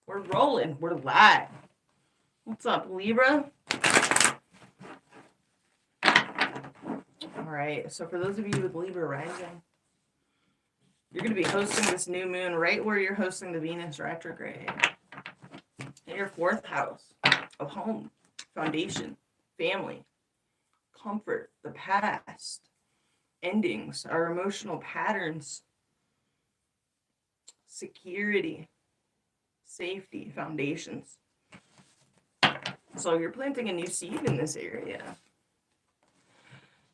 We're rolling. We're live. What's up, Libra? All right. So for those of you with Libra rising, you're going to be hosting this new moon right where you're hosting the Venus retrograde. In your 4th house of home, foundation, family, comfort, the past, endings, our emotional patterns, security, safety, foundations. So you're planting a new seed in this area.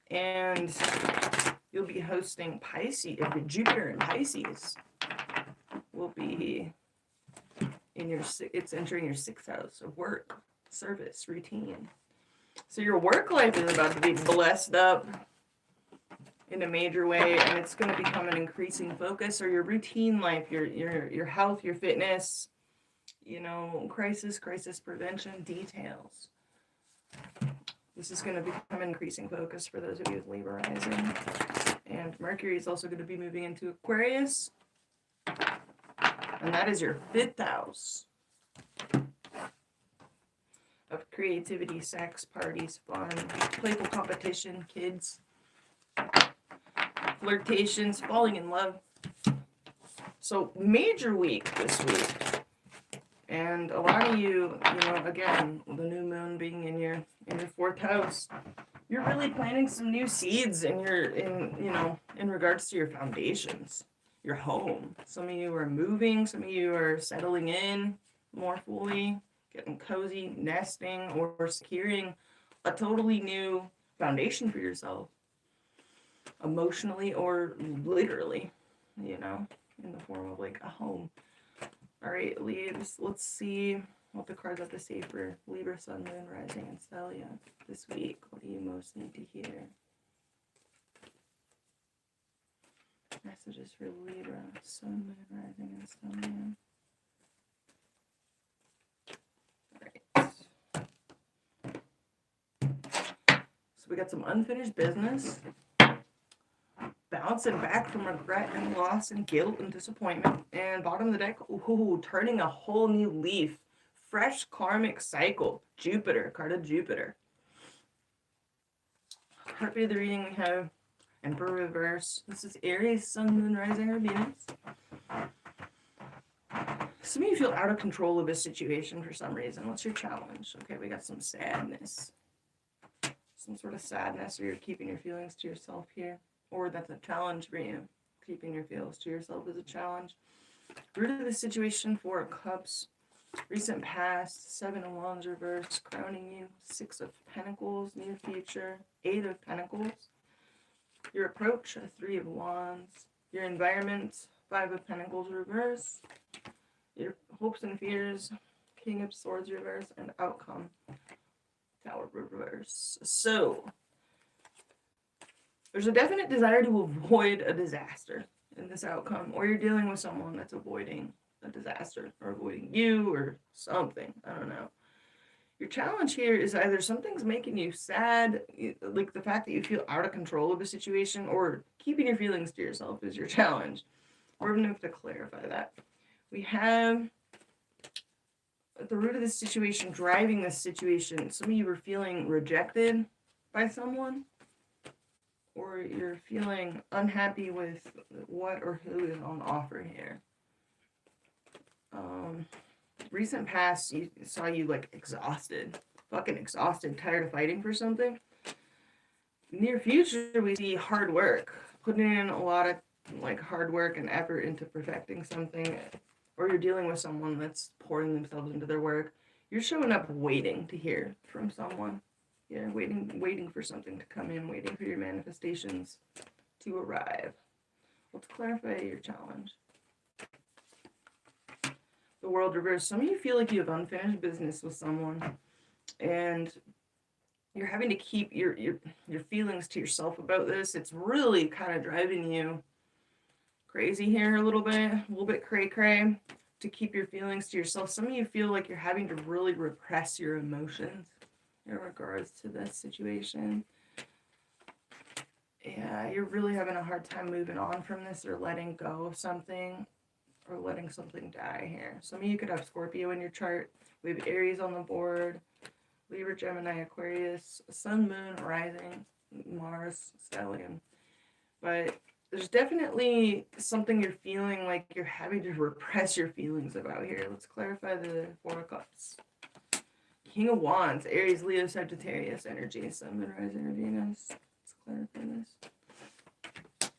And you'll be hosting Pisces, Jupiter in Pisces will be in your, it's entering your 6th house of work, service, routine. So your work life is about to be blessed up in a major way, and it's going to become an increasing focus. Or your routine life, your health, your fitness, crisis prevention details. This is going to become an increasing focus for those of you with Libra rising. And Mercury is also going to be moving into Aquarius. And that is your 5th house of creativity, sex, parties, fun, playful competition, kids, flirtations, falling in love. So major week this week. And a lot of you, again, the new moon being in your 4th house, you're really planting some new seeds in regards to your foundations, your home. Some of you are moving, some of you are settling in more fully, getting cozy, nesting, or securing a totally new foundation for yourself, emotionally or literally, in the form of like a home. All right, Libs, let's see what the cards have to say for Libra, Sun, Moon, Rising, and Stellia this week. What do you most need to hear? Messages for Libra, Sun, Moon, Rising, and Stellia. All right. So we got some unfinished business. Bouncing back from regret and loss and guilt and disappointment. And bottom of the deck, turning a whole new leaf. Fresh karmic cycle. Jupiter, card of Jupiter. Heartbeat of the reading, we have Emperor reverse. This is Aries, Sun, Moon, Rising, or Venus. Some of you feel out of control of a situation for some reason. What's your challenge? Okay, we got some sadness. Some sort of sadness, or you're keeping your feelings to yourself here. Or that's a challenge for you. Keeping your feelings to yourself is a challenge. Root of the situation, 4 of Cups. Recent past, 7 of Wands reverse, crowning you. 6 of Pentacles, near future. 8 of Pentacles. Your approach, 3 of Wands. Your environment, 5 of Pentacles reverse. Your hopes and fears, King of Swords reverse. And outcome, Tower reverse. So there's a definite desire to avoid a disaster in this outcome, or you're dealing with someone that's avoiding a disaster or avoiding you or something. I don't know. Your challenge here is either something's making you sad, like the fact that you feel out of control of a situation, or keeping your feelings to yourself is your challenge. We're going to have to clarify that. We have at the root of this situation, driving this situation, some of you are feeling rejected by someone, or you're feeling unhappy with what or who is on offer here. Recent past, you saw you like exhausted, fucking exhausted, tired of fighting for something. Near future, we see hard work, putting in a lot of like hard work and effort into perfecting something, or you're dealing with someone that's pouring themselves into their work. You're showing up waiting to hear from someone. Yeah, waiting for something to come in, waiting for your manifestations to arrive. Let's clarify your challenge. The World reverse. Some of you feel like you have unfinished business with someone, and you're having to keep your feelings to yourself about this. It's really kind of driving you crazy here a little bit cray-cray to keep your feelings to yourself. Some of you feel like you're having to really repress your emotions in regards to this situation. Yeah, you're really having a hard time moving on from this or letting go of something. or letting something die here. Some of you could have Scorpio in your chart. We have Aries on the board, Libra, Gemini, Aquarius, Sun, Moon, Rising, Mars, Stellium. But there's definitely something you're feeling like you're having to repress your feelings about here. Let's clarify the Four of Cups. King of Wands, Aries, Leo, Sagittarius energy, Sun, Moon, Rising, or Venus. Let's clarify this.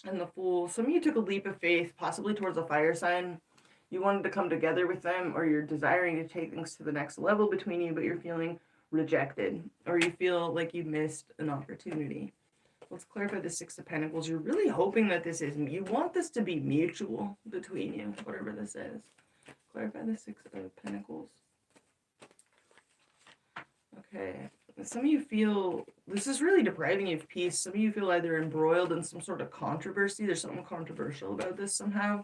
And the Fool. Some of you took a leap of faith, possibly towards a fire sign. You wanted to come together with them, or you're desiring to take things to the next level between you, but you're feeling rejected, or you feel like you missed an opportunity. Let's clarify the Six of Pentacles. You're really hoping that this is, you want this to be mutual between you, whatever this is. Clarify the Six of Pentacles. Okay. Some of you feel, this is really depriving you of peace. Some of you feel either embroiled in some sort of controversy. There's something controversial about this somehow.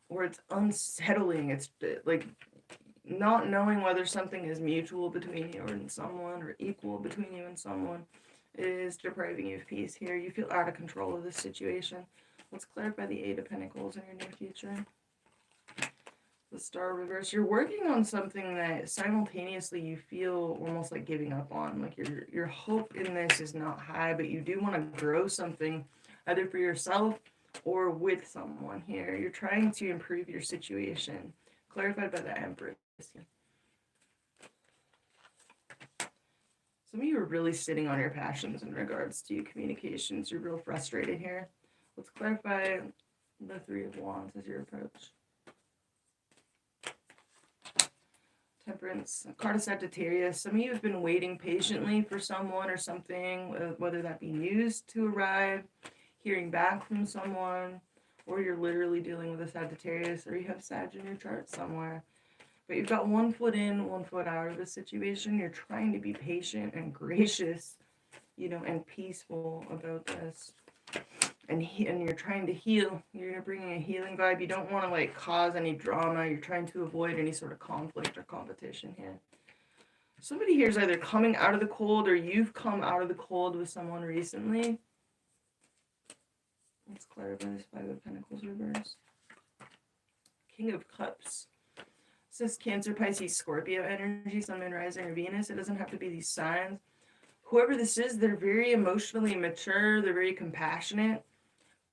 Or it's unsettling. It's like not knowing whether something is mutual between you and someone, or equal between you and someone, is depriving you of peace here. You feel out of control of this situation. Let's clarify the Eight of Pentacles in your near future. The Star reverse. You're working on something that simultaneously you feel almost like giving up on. Like your hope in this is not high, but you do want to grow something either for yourself or with someone here. You're trying to improve your situation. Clarified by the Empress. Some of you are really sitting on your passions in regards to communications. You're real frustrated here. Let's clarify the Three of Wands as your approach. Temperance, card of Sagittarius. Some of you have been waiting patiently for someone or something, whether that be news to arrive, hearing back from someone, or you're literally dealing with a Sagittarius, or you have Sag in your chart somewhere. But you've got 1 foot in, 1 foot out of the situation. You're trying to be patient and gracious, and peaceful about this. And you're trying to heal. You're bringing a healing vibe. You don't want to like cause any drama. You're trying to avoid any sort of conflict or competition here. Somebody here is either coming out of the cold, or you've come out of the cold with someone recently. Let's clarify this Five of Pentacles reverse. King of Cups. This is Cancer, Pisces, Scorpio energy, Sun, Moon, Rising, or Venus. It doesn't have to be these signs. Whoever this is, they're very emotionally mature. They're very compassionate.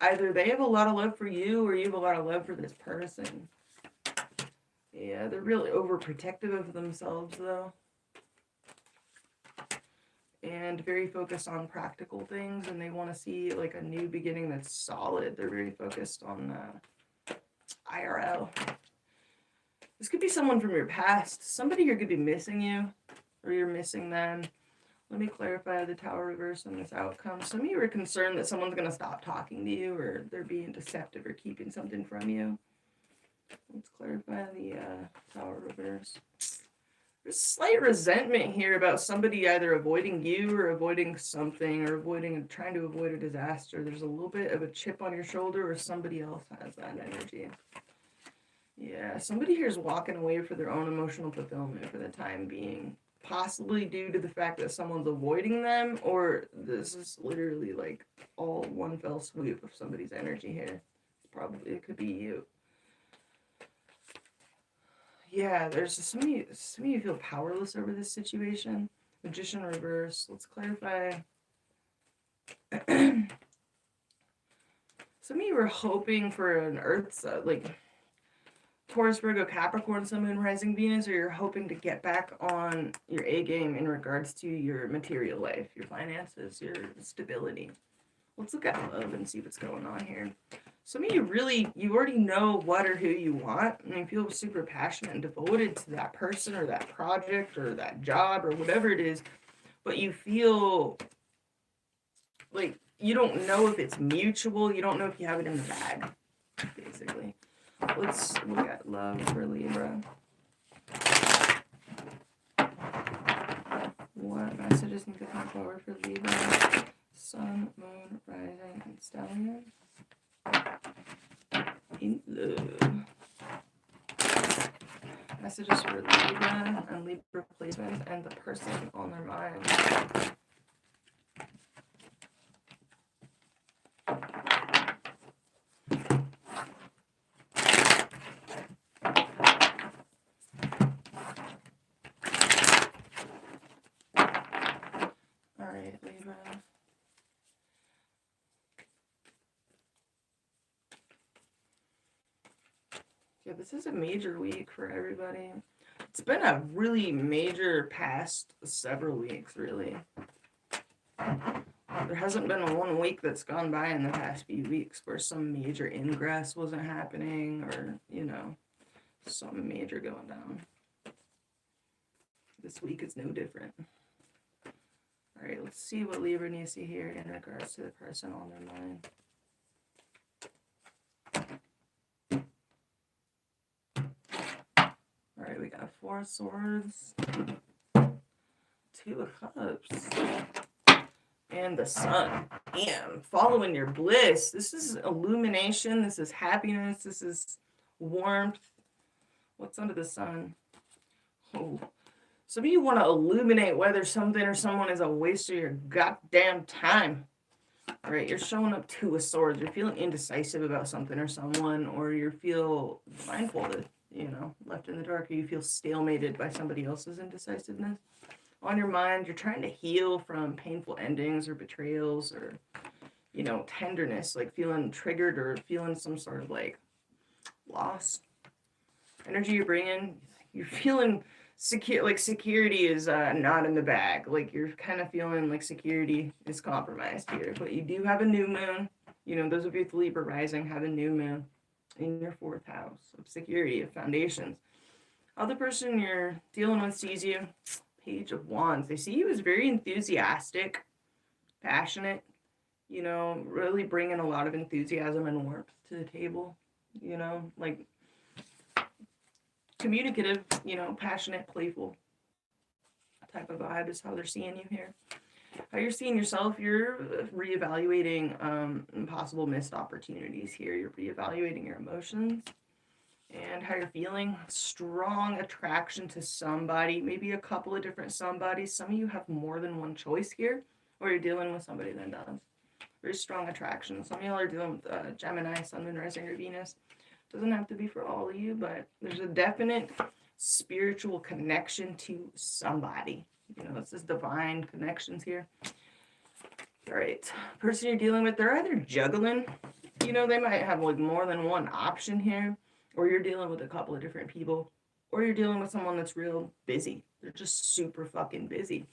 Either they have a lot of love for you, or you have a lot of love for this person. Yeah, they're really overprotective of themselves, though. And very focused on practical things, and they want to see like a new beginning that's solid. They're very focused on IRL. This could be someone from your past. Somebody here could be missing you, or you're missing them. Let me clarify the Tower reverse on this outcome. Some of you are concerned that someone's going to stop talking to you, or they're being deceptive or keeping something from you. Let's clarify the Tower reverse. There's slight resentment here about somebody either avoiding you, or avoiding something, or trying to avoid a disaster. There's a little bit of a chip on your shoulder, or somebody else has that energy. Yeah, somebody here is walking away for their own emotional fulfillment for the time being. Possibly due to the fact that someone's avoiding them, or this is literally like all one fell swoop of somebody's energy here. It could be you. Yeah, there's some of you feel powerless over this situation. Magician reverse. Let's clarify. Some of you were hoping for an Earth, like Taurus, Virgo, Capricorn, Sun, Moon, Rising, Venus, or you're hoping to get back on your A game in regards to your material life, your finances, your stability. Let's look at love and see what's going on here. Some of you you already know what or who you want, and you feel super passionate and devoted to that person or that project or that job or whatever it is, but you feel like you don't know if it's mutual. You don't know if you have it in the bag, basically. Let's look at love for Libra. What messages need to come forward for Libra? Sun, Moon, Rising, and Stellium. In love. Messages for Libra and Libra placements and the person on their mind. Yeah, this is a major week for everybody. It's been a really major past several weeks, really. There hasn't been one week that's gone by in the past few weeks where some major ingress wasn't happening or, some major going down. This week is no different. All right, let's see what Libra needs to hear in regards to the person on their mind. All right, we got 4 of Swords, 2 of Cups, and the Sun. Damn, following your bliss. This is illumination. This is happiness. This is warmth. What's under the sun? Oh. Some of you want to illuminate whether something or someone is a waste of your goddamn time. All right, you're showing up 2 of Swords. You're feeling indecisive about something or someone, or you feel blindfolded, left in the dark, or you feel stalemated by somebody else's indecisiveness. On your mind, you're trying to heal from painful endings or betrayals or, tenderness, like feeling triggered or feeling some sort of loss. Energy you're bringing, you're feeling secure, like security is not in the bag. Like you're kind of feeling like security is compromised here. But you do have a new moon. Those of you with Libra rising have a new moon in your 4th house of security, of foundations. Other person you're dealing with sees you. Page of Wands. They see you as very enthusiastic, passionate, really bringing a lot of enthusiasm and warmth to the table, communicative, passionate, playful type of vibe is how they're seeing you here. How you're seeing yourself, you're reevaluating possible missed opportunities here. You're reevaluating your emotions and how you're feeling. Strong attraction to somebody, maybe a couple of different somebodies. Some of you have more than one choice here, or you're dealing with somebody that does. Very strong attraction. Some of y'all are dealing with Gemini, Sun, Moon, Rising, or Venus. Doesn't have to be for all of you, but there's a definite spiritual connection to somebody. This is divine connections here. All right, person you're dealing with, they're either juggling, they might have more than one option here, or you're dealing with a couple of different people, or you're dealing with someone that's real busy. They're just super fucking busy.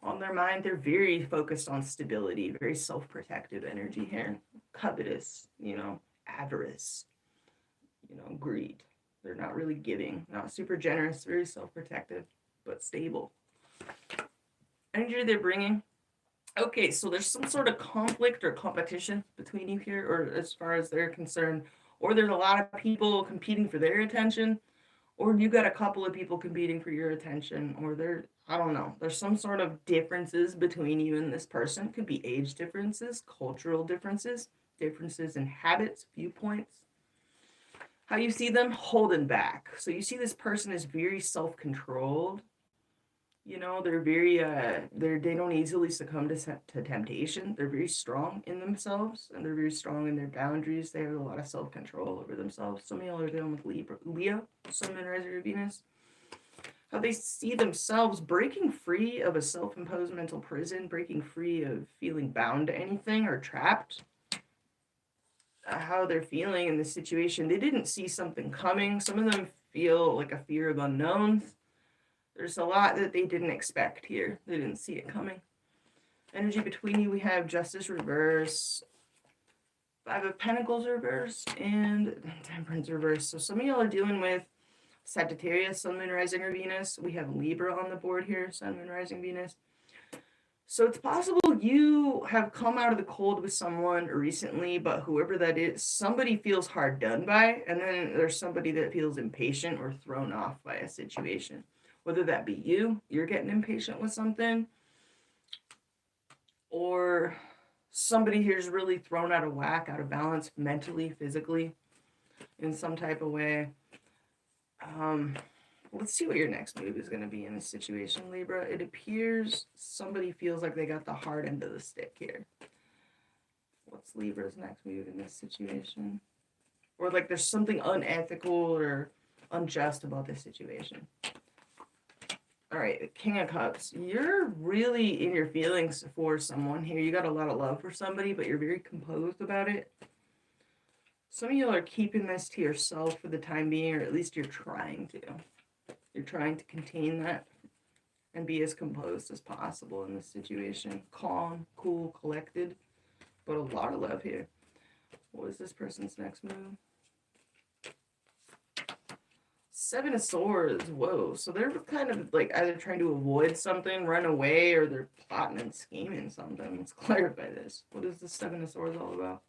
On their mind, they're very focused on stability, very self-protective energy here. Covetous, avarice, greed. They're not really giving, not super generous, very self-protective, but stable. Energy they're bringing. Okay, so there's some sort of conflict or competition between you here, or as far as they're concerned, or there's a lot of people competing for their attention, or you got a couple of people competing for your attention, or I don't know, there's some sort of differences between you and this person. Could be age differences, cultural differences, differences in habits, viewpoints. How you see them? Holding back. So you see this person is very self-controlled. They're very, they don't easily succumb to temptation. They're very strong in themselves, and they're very strong in their boundaries. They have a lot of self-control over themselves. Some of y'all are dealing with Leo, Sun, Moon, Rising, or Venus. How they see themselves breaking free of a self-imposed mental prison, breaking free of feeling bound to anything or trapped. How they're feeling in this situation. They didn't see something coming. Some of them feel like a fear of unknowns. There's a lot that they didn't expect here. They didn't see it coming. Energy between you, we have Justice reverse, 5 of Pentacles reverse, and Temperance reverse. So some of y'all are dealing with Sagittarius, Sun, Moon, Rising, or Venus. We have Libra on the board here, Sun, Moon, Rising, Venus. So it's possible you have come out of the cold with someone recently, but whoever that is, somebody feels hard done by, and then there's somebody that feels impatient or thrown off by a situation. Whether that be you're getting impatient with something, or somebody here's really thrown out of whack, out of balance, mentally, physically, in some type of way. Let's see what your next move is going to be in this situation, Libra. It appears somebody feels like they got the hard end of the stick here. What's Libra's next move in this situation? Or like there's something unethical or unjust about this situation. All right, King of Cups. You're really in your feelings for someone here. You got a lot of love for somebody, but you're very composed about it. Some of y'all are keeping this to yourself for the time being, or at least you're trying to. You're trying to contain that and be as composed as possible in this situation. Calm, cool, collected, but a lot of love here. What is this person's next move? Seven of Swords. Whoa. So they're kind of like either trying to avoid something, run away, or they're plotting and scheming something. Let's clarify this. What is the Seven of Swords all about?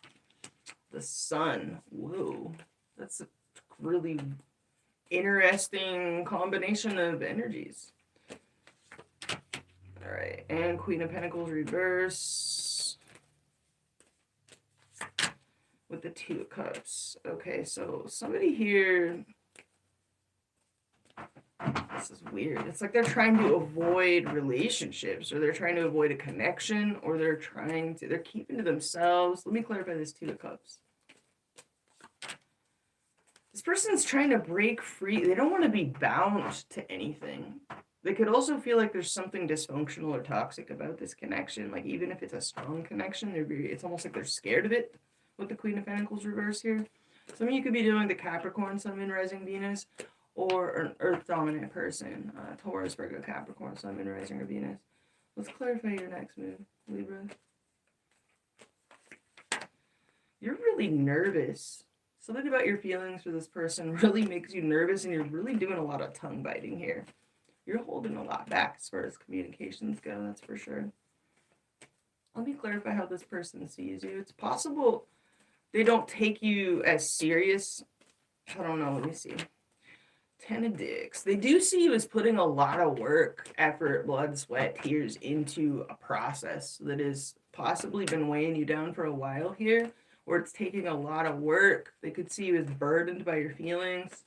The Sun. Whoa. That's a really interesting combination of energies. All right. And Queen of Pentacles reverse with the Two of Cups. Okay, so somebody here... This is weird. It's like they're trying to avoid relationships, or they're trying to avoid a connection, or they're keeping to themselves. Let me clarify this Two of Cups. This person's trying to break free. They don't want to be bound to anything. They could also feel like there's something dysfunctional or toxic about this connection. Like even if it's a strong connection, it's almost like they're scared of it with the Queen of Pentacles reverse here. Some of you could be doing the Capricorn, Sun, Moon, Rising, Venus, or an Earth dominant person, Taurus, Virgo, Capricorn, Sun, Moon, Rising, or Venus. Let's clarify your next move, Libra. You're really nervous. Something about your feelings for this person really makes you nervous, and you're really doing a lot of tongue biting here. You're holding a lot back as far as communications go, that's for sure. Let me clarify how this person sees you. It's possible they don't take you as serious. I don't know, let me see. Ten of Dicks. They do see you as putting a lot of work, effort, blood, sweat, tears into a process that has possibly been weighing you down for a while here, or it's taking a lot of work. They could see you as burdened by your feelings.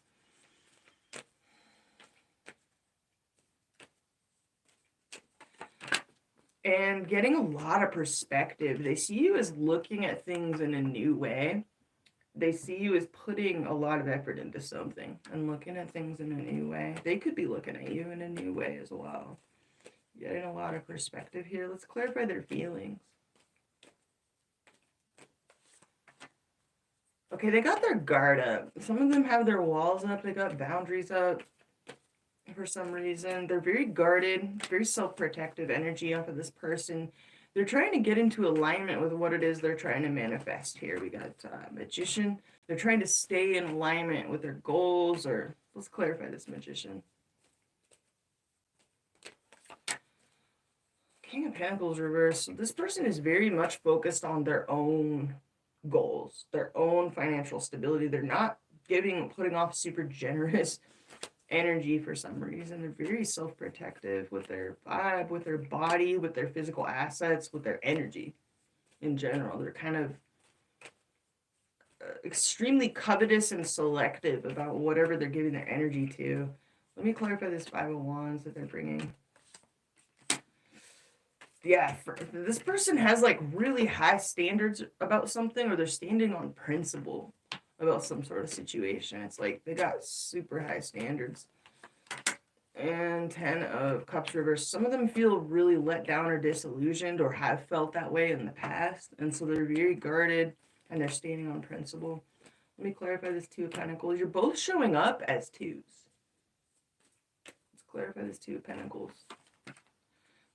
And getting a lot of perspective. They see you as looking at things in a new way. They see you as putting a lot of effort into something and looking at things in a new way. They could be looking at you in a new way as well. Getting a lot of perspective here. Let's clarify their feelings. Okay, they got their guard up. Some of them have their walls up. They got boundaries up for some reason. They're very guarded, very self-protective energy off of this person. They're trying to get into alignment with what it is they're trying to manifest here. We got Magician. They're trying to stay in alignment with their goals, or let's clarify this Magician. King of Pentacles reverse. So this person is very much focused on their own goals, their own financial stability. They're not putting off super generous energy for some reason. They're very self-protective with their vibe, with their body, with their physical assets, with their energy in general. They're kind of extremely covetous and selective about whatever they're giving their energy to. Let me clarify this Five of Wands that they're bringing. Yeah, this person has like really high standards about something, or they're standing on principle about some sort of situation. It's like they got super high standards. And 10 of Cups reverse. Some of them feel really let down or disillusioned, or have felt that way in the past, and so they're very guarded and they're standing on principle. Let me clarify this Two of Pentacles. You're both showing up as twos. Let's clarify this Two of Pentacles.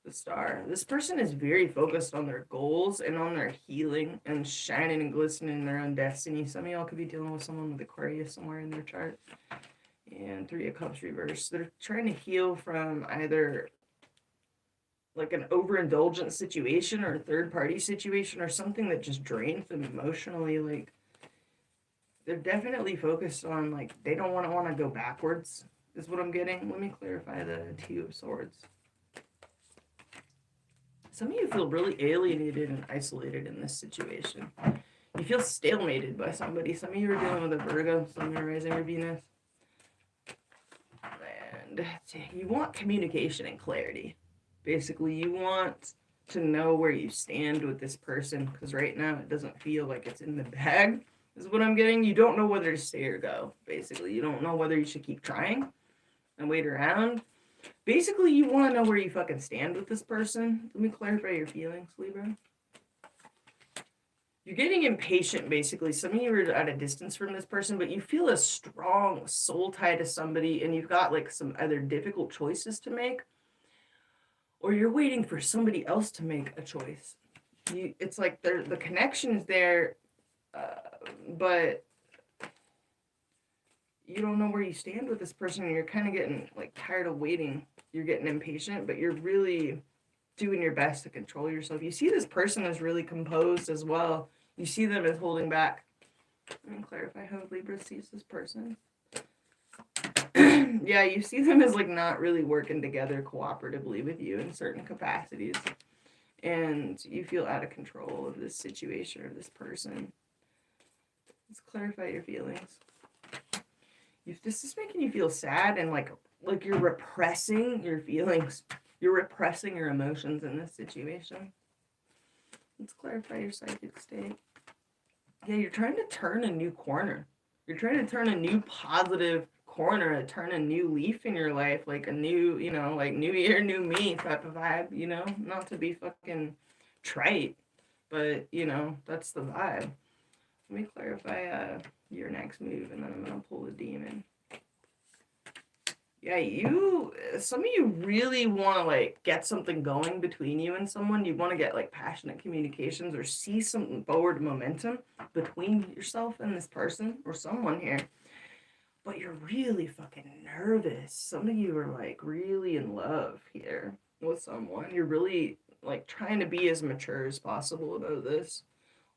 The Star. This person is very focused on their goals and on their healing and shining and glistening in their own destiny. Some of y'all could be dealing with someone with Aquarius somewhere in their chart. And Three of Cups reverse. They're trying to heal from either like an overindulgent situation, or a third-party situation, or something that just drains them emotionally. Like they're definitely focused on, like, they don't want to go backwards is what I'm getting. Let me clarify the Two of Swords. Some of you feel really alienated and isolated in this situation. You feel stalemated by somebody. Some of you are dealing with a Virgo, Sun, Moon, Rising, or Venus. And you want communication and clarity. Basically, you want to know where you stand with this person, because right now it doesn't feel like it's in the bag, is what I'm getting. You don't know whether to stay or go, basically. You don't know whether you should keep trying and wait around. Basically, you want to know where you fucking stand with this person. Let me clarify your feelings, Libra. You're getting impatient, basically. Some of you are at a distance from this person, but you feel a strong soul tie to somebody, and you've got like some other difficult choices to make, or you're waiting for somebody else to make a choice. It's like the connection is there, but you don't know where you stand with this person, and you're kind of getting like tired of waiting. You're getting impatient, but you're really doing your best to control yourself. You see this person is really composed as well. You see them as holding back. Let me clarify how Libra sees this person. Yeah, you see them as like not really working together cooperatively with you in certain capacities. And you feel out of control of this situation or this person. Let's clarify your feelings. This is making you feel sad and like you're repressing your feelings. You're repressing your emotions in this situation. Let's clarify your psychic state. Yeah, you're trying to turn a new corner. You're trying to turn a new positive corner, to turn a new leaf in your life, like a new, like new year, new me type of vibe, Not to be fucking trite, but, that's the vibe. Let me clarify your next move, and then I'm going to pull the demon. Yeah, some of you really want to like get something going between you and someone. You want to get like passionate communications or see some forward momentum between yourself and this person or someone here. But you're really fucking nervous. Some of you are like really in love here with someone. You're really like trying to be as mature as possible about this.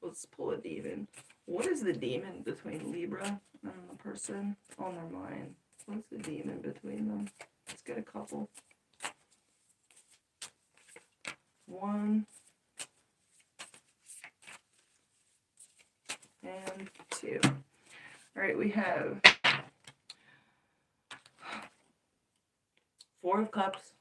Let's pull a demon. What is the demon between Libra and the person on their mind? What's the demon between them? Let's get a couple. 1 and 2. All right, we have 4 of Cups.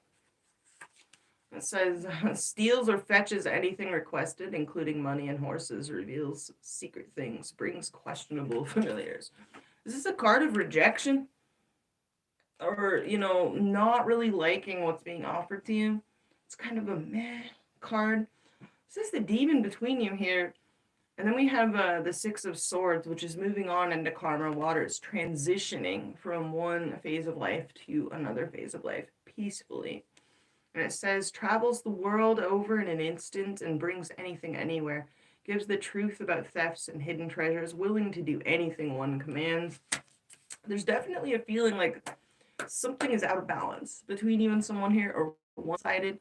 It says, steals or fetches anything requested, including money and horses, reveals secret things, brings questionable familiars. Is this a card of rejection? Or, not really liking what's being offered to you? It's kind of a meh card. This is the demon between you here. And then we have the 6 of Swords, which is moving on into karma waters, transitioning from one phase of life to another phase of life peacefully. And it says, travels the world over in an instant and brings anything anywhere. Gives the truth about thefts and hidden treasures, willing to do anything one commands. There's definitely a feeling like something is out of balance between you and someone here, or one-sided.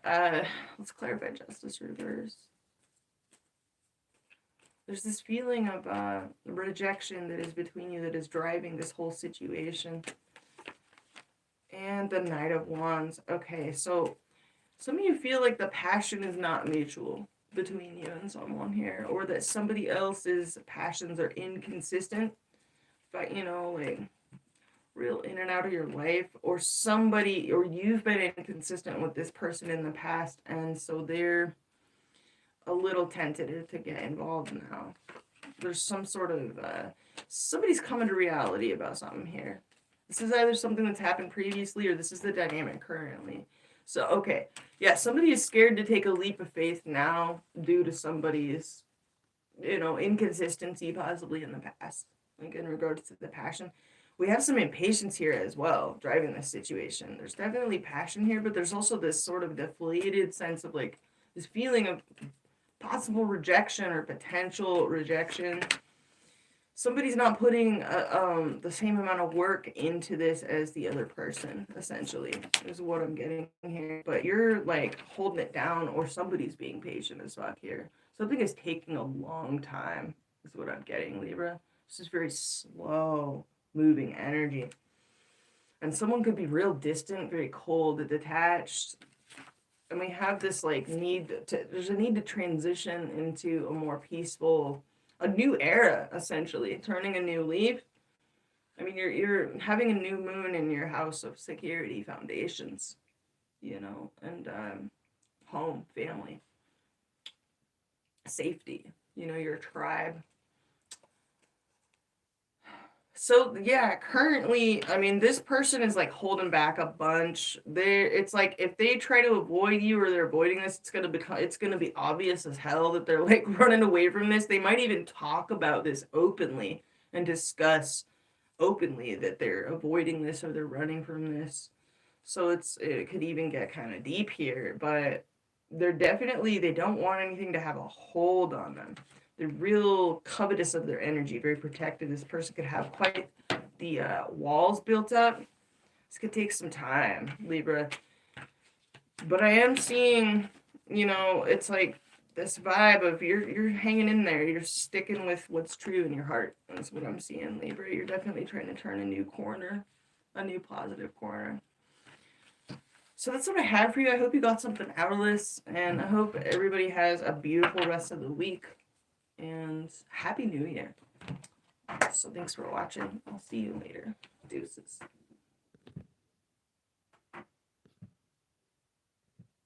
Let's clarify Justice reverse. There's this feeling of rejection that is between you that is driving this whole situation. And the Knight of Wands. Okay, so some of you feel like the passion is not mutual between you and someone here, or that somebody else's passions are inconsistent, but like real in and out of your life, or you've been inconsistent with this person in the past, and so they're a little tentative to get involved now. There's some sort of somebody's coming to reality about something here. This is either something that's happened previously, or this is the dynamic currently. So, okay. Yeah, somebody is scared to take a leap of faith now due to somebody's, inconsistency possibly in the past, like in regards to the passion. We have some impatience here as well, driving this situation. There's definitely passion here, but there's also this sort of deflated sense of like this feeling of possible rejection or potential rejection. Somebody's not putting the same amount of work into this as the other person, essentially, is what I'm getting here. But you're like holding it down, or somebody's being patient as fuck here. Something is taking a long time, is what I'm getting, Libra. This is very slow moving energy. And someone could be real distant, very cold, detached. And we have this like there's a need to transition into a more peaceful, a new era, essentially, turning a new leaf. I mean, you're having a new moon in your house of security foundations, and home, family, safety, your tribe. So yeah, currently, I mean, this person is like holding back a bunch. It's like if they try to avoid you or they're avoiding this, it's gonna be obvious as hell that they're like running away from this. They might even talk about this openly and discuss openly that they're avoiding this or they're running from this. So it could even get kind of deep here, but they don't want anything to have a hold on them. They're real covetous of their energy, very protective. This person could have quite the walls built up. This could take some time, Libra. But I am seeing, it's like this vibe of you're hanging in there. You're sticking with what's true in your heart. That's what I'm seeing, Libra. You're definitely trying to turn a new corner, a new positive corner. So that's what I have for you. I hope you got something out of this, and I hope everybody has a beautiful rest of the week. And Happy New Year. So thanks for watching. I'll see you later. Deuces.